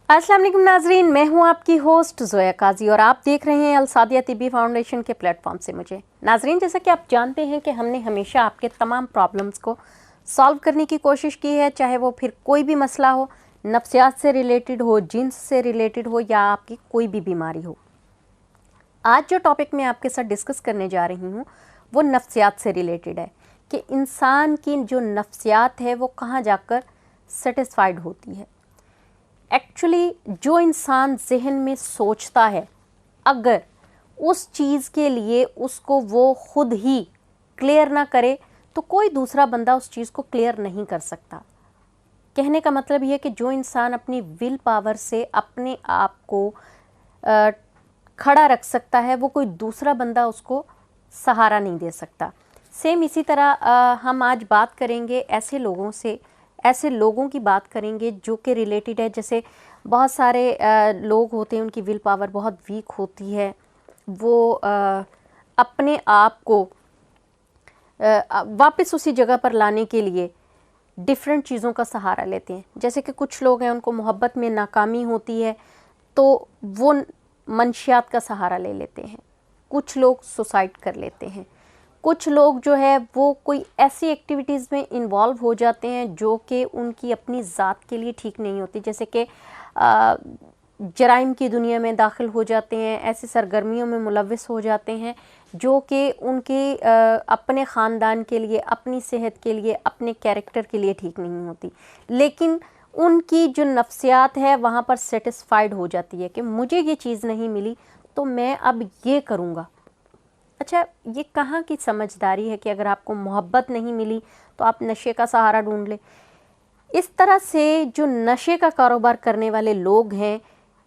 अस्सलाम वालेकुम नाजरीन, मैं हूं आपकी होस्ट जोया काजी और आप देख रहे हैं अल सादिया तिब्बी फाउंडेशन के प्लेटफॉर्म से मुझे। नाजरीन, जैसा कि आप जानते हैं कि हमने हमेशा आपके तमाम प्रॉब्लम्स को सॉल्व करने की कोशिश की है, चाहे वो फिर कोई भी मसला हो, नफ्सियात से रिलेटेड हो, जिन्स से रिलेटेड हो या आपकी कोई भी बीमारी हो। आज जो टॉपिक मैं आपके साथ डिस्कस करने जा रही हूँ वो नफ्सियात से रिलेटेड है कि इंसान की जो नफ्सियात है वो कहाँ जाकर सेटिस्फाइड होती है। एक्चुअली जो इंसान जहन में सोचता है, अगर उस चीज़ के लिए उसको वो खुद ही क्लियर ना करे तो कोई दूसरा बंदा उस चीज़ को क्लियर नहीं कर सकता। कहने का मतलब ये कि जो इंसान अपनी विल पावर से अपने आप को खड़ा रख सकता है, वो कोई दूसरा बंदा उसको सहारा नहीं दे सकता। सेम इसी तरह हम आज बात करेंगे ऐसे लोगों की बात करेंगे जो कि रिलेटेड है। जैसे बहुत सारे लोग होते हैं, उनकी विल पावर बहुत वीक होती है, वो अपने आप को वापस उसी जगह पर लाने के लिए डिफरेंट चीज़ों का सहारा लेते हैं। जैसे कि कुछ लोग हैं, उनको मोहब्बत में नाकामी होती है तो वो मंशियात का सहारा ले लेते हैं, कुछ लोग सुसाइड कर लेते हैं, कुछ लोग जो है वो कोई ऐसी एक्टिविटीज़ में इन्वॉल्व हो जाते हैं जो कि उनकी अपनी ज़ात के लिए ठीक नहीं होती। जैसे कि जराइम की दुनिया में दाखिल हो जाते हैं, ऐसी सरगर्मियों में मुलविस हो जाते हैं जो कि उनके अपने ख़ानदान के लिए, अपनी सेहत के लिए, अपने कैरेक्टर के लिए ठीक नहीं होती। लेकिन उनकी जो नफ्सियात है वहाँ पर सेटिस्फाइड हो जाती है कि मुझे ये चीज़ नहीं मिली तो मैं अब ये करूँगा। अच्छा, ये कहाँ की समझदारी है कि अगर आपको मोहब्बत नहीं मिली तो आप नशे का सहारा ढूंढ लें। इस तरह से जो नशे का कारोबार करने वाले लोग हैं,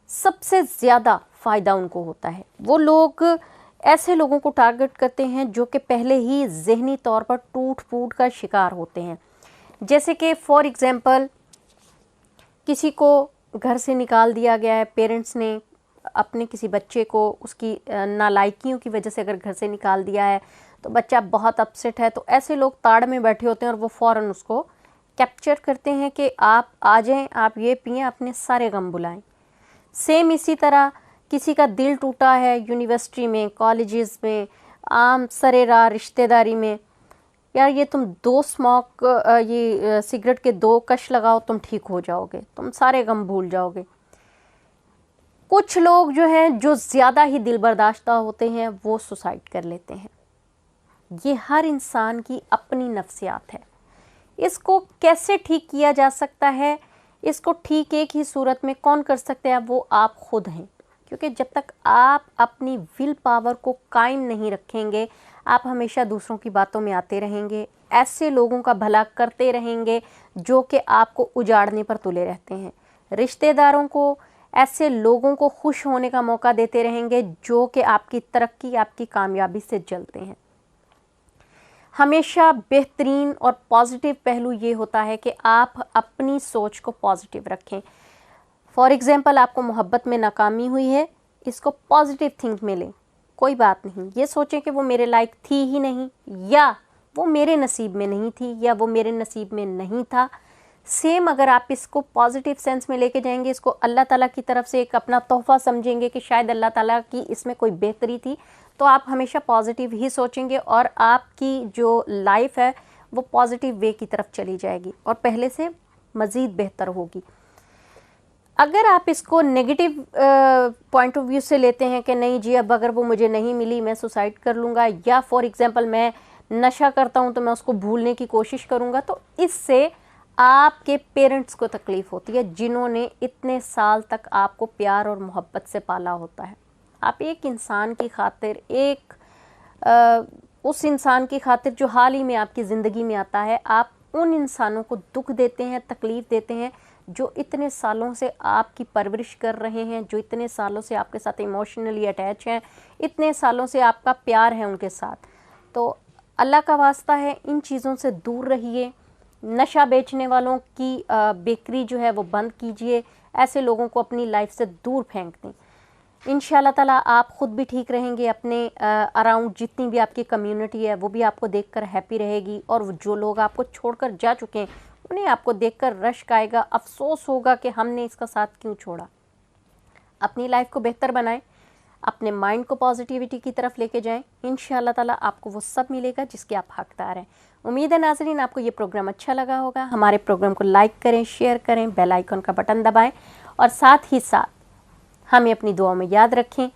सबसे ज़्यादा फ़ायदा उनको होता है। वो लोग ऐसे लोगों को टारगेट करते हैं जो कि पहले ही ज़हनी तौर पर टूट फूट का शिकार होते हैं। जैसे कि फॉर एग्ज़ाम्पल, किसी को घर से निकाल दिया गया है, पेरेंट्स ने अपने किसी बच्चे को उसकी नालायकियों की वजह से अगर घर से निकाल दिया है तो बच्चा बहुत अपसेट है, तो ऐसे लोग ताड़ में बैठे होते हैं और वो फ़ौरन उसको कैप्चर करते हैं कि आप आ जाएं, आप ये पिएं, अपने सारे गम बुलाएं। सेम इसी तरह किसी का दिल टूटा है यूनिवर्सिटी में, कॉलेजेस में, आम सरेराह रिश्तेदारी में, यार ये तुम ये सिगरेट के 2 कश लगाओ, तुम ठीक हो जाओगे, तुम सारे गम भूल जाओगे। कुछ लोग जो हैं, जो ज़्यादा ही दिल बर्दाश्ता होते हैं, वो सुसाइड कर लेते हैं। ये हर इंसान की अपनी नफ्सियात है। इसको कैसे ठीक किया जा सकता है? इसको ठीक एक ही सूरत में कौन कर सकते हैं? वो आप खुद हैं। क्योंकि जब तक आप अपनी विल पावर को कायम नहीं रखेंगे, आप हमेशा दूसरों की बातों में आते रहेंगे, ऐसे लोगों का भला करते रहेंगे जो कि आपको उजाड़ने पर तुले रहते हैं। रिश्तेदारों को, ऐसे लोगों को खुश होने का मौका देते रहेंगे जो कि आपकी तरक्की, आपकी कामयाबी से जलते हैं। हमेशा बेहतरीन और पॉजिटिव पहलू ये होता है कि आप अपनी सोच को पॉजिटिव रखें। फॉर एग्ज़ाम्पल, आपको मोहब्बत में नाकामी हुई है, इसको पॉजिटिव थिंक में लें, कोई बात नहीं। ये सोचें कि वो मेरे लायक थी ही नहीं, या वो मेरे नसीब में नहीं थी, या वो मेरे नसीब में नहीं था। सेम अगर आप इसको पॉजिटिव सेंस में लेके जाएंगे, इसको अल्लाह ताला की तरफ से एक अपना तोहफ़ा समझेंगे कि शायद अल्लाह ताला की इसमें कोई बेहतरी थी, तो आप हमेशा पॉजिटिव ही सोचेंगे और आपकी जो लाइफ है वो पॉजिटिव वे की तरफ चली जाएगी और पहले से मज़ीद बेहतर होगी। अगर आप इसको नेगेटिव पॉइंट ऑफ व्यू से लेते हैं कि नहीं जी, अब अगर वो मुझे नहीं मिली मैं सुसाइड कर लूँगा, या फॉर एग्ज़ाम्पल मैं नशा करता हूँ तो मैं उसको भूलने की कोशिश करूँगा, तो इससे आपके पेरेंट्स को तकलीफ़ होती है जिन्होंने इतने साल तक आपको प्यार और मोहब्बत से पाला होता है। आप एक इंसान की खातिर, उस इंसान की खातिर जो हाल ही में आपकी ज़िंदगी में आता है, आप उन इंसानों को दुख देते हैं, तकलीफ़ देते हैं जो इतने सालों से आपकी परवरिश कर रहे हैं, जो इतने सालों से आपके साथ इमोशनली अटैच हैं, इतने सालों से आपका प्यार है उनके साथ। तो अल्लाह का वास्ता है, इन चीज़ों से दूर रहिए। नशा बेचने वालों की बेकरी जो है वो बंद कीजिए, ऐसे लोगों को अपनी लाइफ से दूर फेंक दें। इंशाल्लाह ताला आप ख़ुद भी ठीक रहेंगे, अपने अराउंड जितनी भी आपकी कम्युनिटी है वो भी आपको देखकर हैप्पी रहेगी, और जो लोग आपको छोड़कर जा चुके हैं उन्हें आपको देखकर रश्क आएगा, अफसोस होगा कि हमने इसका साथ क्यों छोड़ा। अपनी लाइफ को बेहतर बनाएं, अपने माइंड को पॉजिटिविटी की तरफ लेके जाएं। इंशाअल्लाह ताला आपको वो सब मिलेगा जिसके आप हकदार हैं। उम्मीद है नाज़रीन आपको ये प्रोग्राम अच्छा लगा होगा। हमारे प्रोग्राम को लाइक करें, शेयर करें, बेल आइकन का बटन दबाएं और साथ ही साथ हमें अपनी दुआओं में याद रखें।